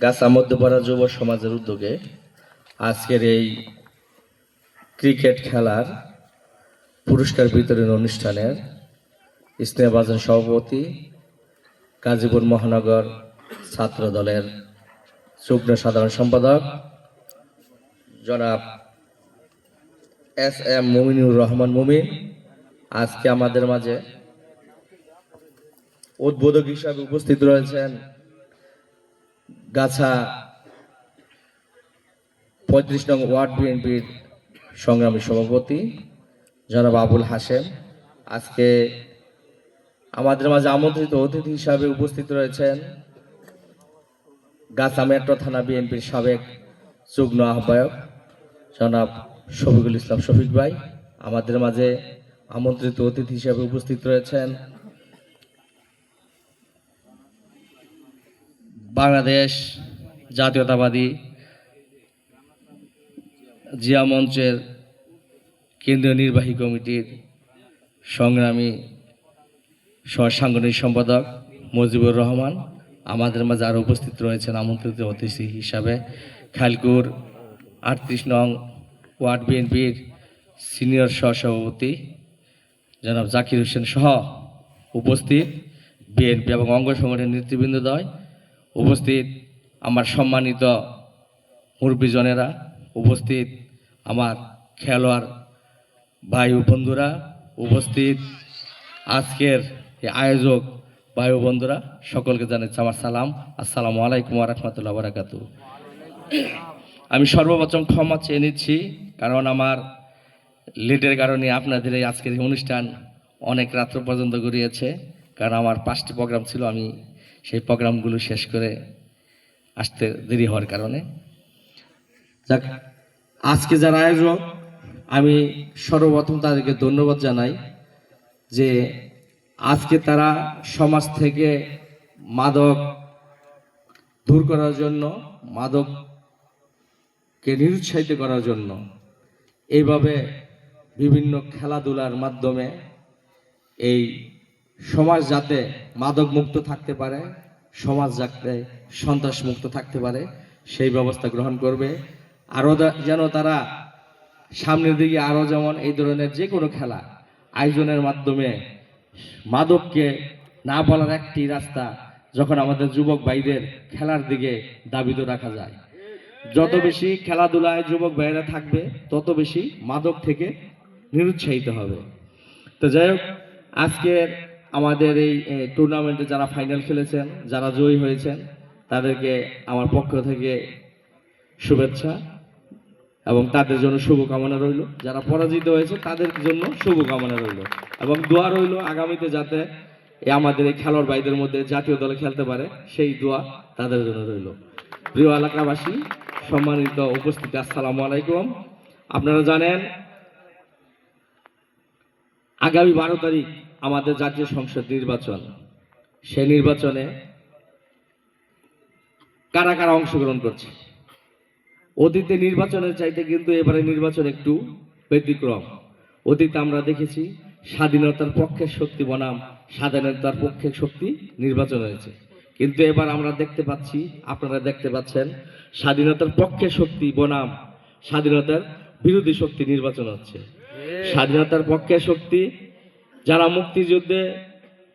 গাছা মধ্যপাড়া যুব সমাজের উদ্যোগে আজকের এই ক্রিকেট খেলার পুরস্কার বিতরণ অনুষ্ঠানের স্নেহভাজন সভাপতি গাজীপুর মহানগর ছাত্র দলের যুগ্ম সাধারণ সম্পাদক জনাব এস.এম. মুমিনুর রহমান মুমিন আজকে আমাদের মাঝে উদ্বোধক হিসাবে উপস্থিত রয়েছেন। গাছা ৩৫ নং ওয়ার্ড বিএনপির সংগ্রামী সভাপতি জনাব আবুল হাশেম। আজকে আমাদের মাঝে আমন্ত্রিত অতিথি হিসাবে উপস্থিত রয়েছেন গাছা মেট্রো থানা বিএনপির সাবেক যুগ্ম আহ্বায়ক জনাব শফিকুল ইসলাম শফিক ভাই। আমাদের মাঝে আমন্ত্রিত অতিথি হিসাবে উপস্থিত রয়েছেন বাংলাদেশ জাতীয়তাবাদী জিয়া মঞ্চের কেন্দ্রীয় নির্বাহী কমিটির সংগ্রামী সাংগঠনিক সম্পাদক মুজিবুর রহমান। আমাদের মাঝে আরও উপস্থিত রয়েছেন আমন্ত্রিত অতিথি হিসাবে খালকুর ৩৮ নং ওয়ার্ড বিএনপির সিনিয়র সহসভাপতি জনাব জাকির হোসেন সহ উপস্থিত বিএনপি এবং অঙ্গ সংগঠনের নেতৃবৃন্দদ্বয়, উপস্থিত আমার সম্মানিত মুরব্বীজনেরা, উপস্থিত আমার খেলোয়াড় ভাই ও বন্ধুরা, উপস্থিত আজকের আয়োজক ভাই ও বন্ধুরা, সকলকে জানাচ্ছি আমার সালাম। আসসালামু আলাইকুম ওয়া রাহমাতুল্লাহি ওয়া বারাকাতুহু। আমি সর্বপ্রথম ক্ষমা চেয়ে নিচ্ছি, কারণ আমার লেটের কারণে আপনাদের এই আজকের অনুষ্ঠান অনেক রাত্র পর্যন্ত গড়িয়েছে, কারণ আমার 5টি প্রোগ্রাম ছিল। আমি সেই প্রোগ্রামগুলো শেষ করে আসতে দেরি হওয়ার কারণে। যাক, আজকে যারা আয়োজক আমি সর্বপ্রথম তাদেরকে ধন্যবাদ জানাই যে আজকে তারা সমাজ থেকে মাদক দূর করার জন্য, মাদককে নিরুৎসাহিত করার জন্য এইভাবে বিভিন্ন খেলাধুলার মাধ্যমে এই সমাজ যাতে মাদক মুক্ত থাকতে পারে, সমাজ যাতে সন্ত্রাস মুক্ত থাকতে পারে সেই ব্যবস্থা গ্রহণ করবে। আরও যেন তারা সামনের দিকে আরও যেমন এই ধরনের যে কোনো খেলা আয়োজনের মাধ্যমে মাদককে না বলার একটি রাস্তা, যখন আমাদের যুবক ভাইদের খেলার দিকে দাবিত রাখা যায়। যত বেশি খেলাধুলায় যুবক ভাইয়েরা থাকবে তত বেশি মাদক থেকে নিরুৎসাহিত হবে। তো যাই হোক, আজকের আমাদের এই টুর্নামেন্টে যারা ফাইনাল খেলেছেন, যারা জয়ী হয়েছেন, তাদেরকে আমার পক্ষ থেকে শুভেচ্ছা এবং তাদের জন্য শুভকামনা রইল। যারা পরাজিত হয়েছে তাদের জন্য শুভকামনা রইল এবং দোয়া রইল আগামীতে যাতে আমাদের এই খেলোয়াড় ভাইদের মধ্যে জাতীয় দলে খেলতে পারে, সেই দোয়া তাদের জন্য রইল। প্রিয় এলাকাবাসী, সম্মানিত উপস্থিতি, আসসালামু আলাইকুম। আপনারা জানেন আগামী 12 তারিখ আমাদের জাতীয় সংসদ নির্বাচন। সেই নির্বাচনে কারা কারা অংশগ্রহণ করছে? অতীতে নির্বাচনের চাইতে কিন্তু এবারে নির্বাচন একটু ব্যতিক্রম। অতীতে আমরা দেখেছি স্বাধীনতার পক্ষের শক্তি বনাম স্বাধীনতার পক্ষের শক্তি নির্বাচন হয়েছে, কিন্তু এবার আমরা দেখতে পাচ্ছি, আপনারা দেখতে পাচ্ছেন, স্বাধীনতার পক্ষের শক্তি বনাম স্বাধীনতার বিরোধী শক্তি নির্বাচন হচ্ছে। স্বাধীনতার পক্ষের শক্তি যারা মুক্তিযুদ্ধে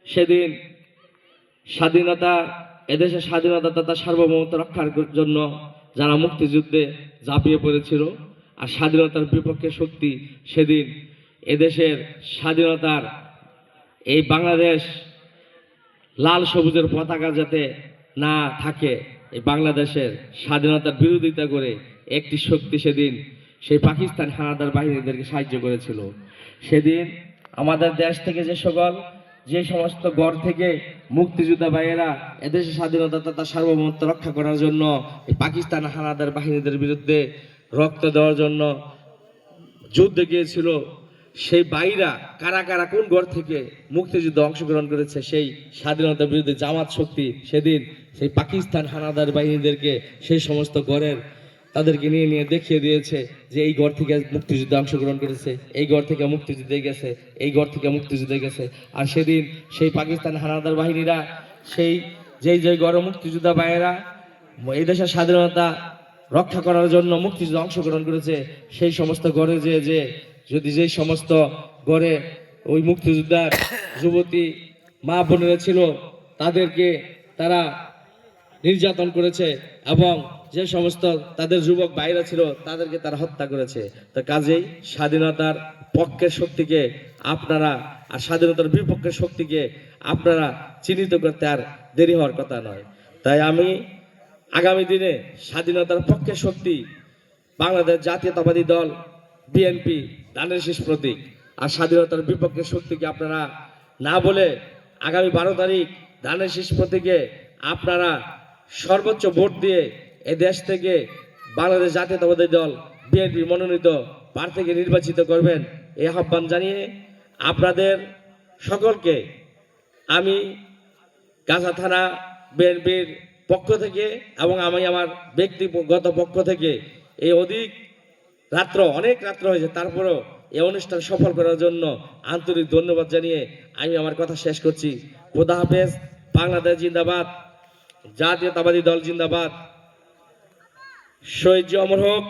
সেদিন স্বাধীনতা, এদেশের স্বাধীনতা তথা সার্বভৌমত্ব রক্ষার জন্য যারা মুক্তিযুদ্ধে ঝাঁপিয়ে পড়েছিল, আর স্বাধীনতার বিপক্ষে শক্তি সেদিন এদেশের স্বাধীনতার এই বাংলাদেশ লাল সবুজের পতাকা যাতে না থাকে, এই বাংলাদেশের স্বাধীনতার বিরোধিতা করে একটি শক্তি সেদিন সেই পাকিস্তান হানাদার বাহিনীদেরকে সাহায্য করেছিল। সেদিন আমাদের দেশ থেকে যে সমস্ত গড় থেকে মুক্তিযোদ্ধা ভাইয়েরা এদেশের স্বাধীনতা তথা সার্বভৌমত্ব রক্ষা করার জন্য এই পাকিস্তান হানাদার বাহিনীদের বিরুদ্ধে রক্ত দেওয়ার জন্য যুদ্ধে গিয়েছিল, সেই ভাইরা কারা কারা কোন গড় থেকে মুক্তিযুদ্ধে অংশগ্রহণ করেছে, সেই স্বাধীনতার বিরুদ্ধে জামাত শক্তি সেদিন সেই পাকিস্তান হানাদার বাহিনীদেরকে সেই সমস্ত গড়ের তাদেরকে নিয়ে দেখিয়ে দিয়েছে যে এই ঘর থেকে মুক্তিযুদ্ধে অংশগ্রহণ করেছে, এই ঘর থেকে মুক্তিযুদ্ধে গেছে, এই ঘর থেকে মুক্তিযুদ্ধে গেছে। আর সেদিন সেই পাকিস্তান হানাদার বাহিনীরা সেই যেই যেই গড়ে মুক্তিযোদ্ধা ভাইয়েরা এই দেশের স্বাধীনতা রক্ষা করার জন্য মুক্তিযুদ্ধে অংশগ্রহণ করেছে, সেই সমস্ত গড়ে যে যদি যেই সমস্ত গড়ে ওই মুক্তিযোদ্ধার যুবতী মা বোনেরা ছিল তাদেরকে তারা নির্যাতন করেছে এবং যে সমস্ত তাদের যুবক ভাইরা ছিল তাদেরকে তারা হত্যা করেছে। তো কাজেই স্বাধীনতার পক্ষের শক্তিকে আপনারা আর স্বাধীনতার বিপক্ষের শক্তিকে আপনারা চিহ্নিত করতে আর দেরি হওয়ার কথা নয়। তাই আমি আগামী দিনে স্বাধীনতার পক্ষের শক্তি বাংলাদেশ জাতীয়তাবাদী দল বিএনপি ধানের শীষ প্রতীক, আর স্বাধীনতার বিপক্ষের শক্তিকে আপনারা না বলে আগামী 12 তারিখ ধানের শীষ প্রতীকে আপনারা সর্বোচ্চ ভোট দিয়ে এ দেশ থেকে বাংলাদেশ জাতীয়তাবাদী দল বিএনপি মনোনীত প্রার্থীকে নির্বাচিত করবেন এই আহ্বান জানিয়ে আপনাদের সকলকে আমি গাজা থানা বিএনপির পক্ষ থেকে এবং আমি আমার ব্যক্তিগত পক্ষ থেকে এই অনেক রাত্র হয়েছে, তারপরেও এই অনুষ্ঠান সফল করার জন্য আন্তরিক ধন্যবাদ জানিয়ে আমি আমার কথা শেষ করছি। খোদা হাফেজ। বাংলাদেশ জিন্দাবাদ, জাতীয়তাবাদী দল জিন্দাবাদ, শহীদ জি অমর হোক,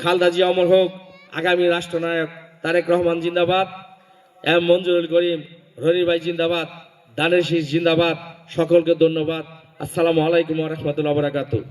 খালেদা জি অমর হোক, আগামী রাষ্ট্রনায়ক তারেক রহমান জিন্দাবাদ, এম মঞ্জুরুল করিম রনি ভাই জিন্দাবাদ, ধানের শীষ জিন্দাবাদ। সকলকে ধন্যবাদ। আসসালামু আলাইকুম ওয়া রাহমাতুল্লাহি ওয়া বারাকাতুহু।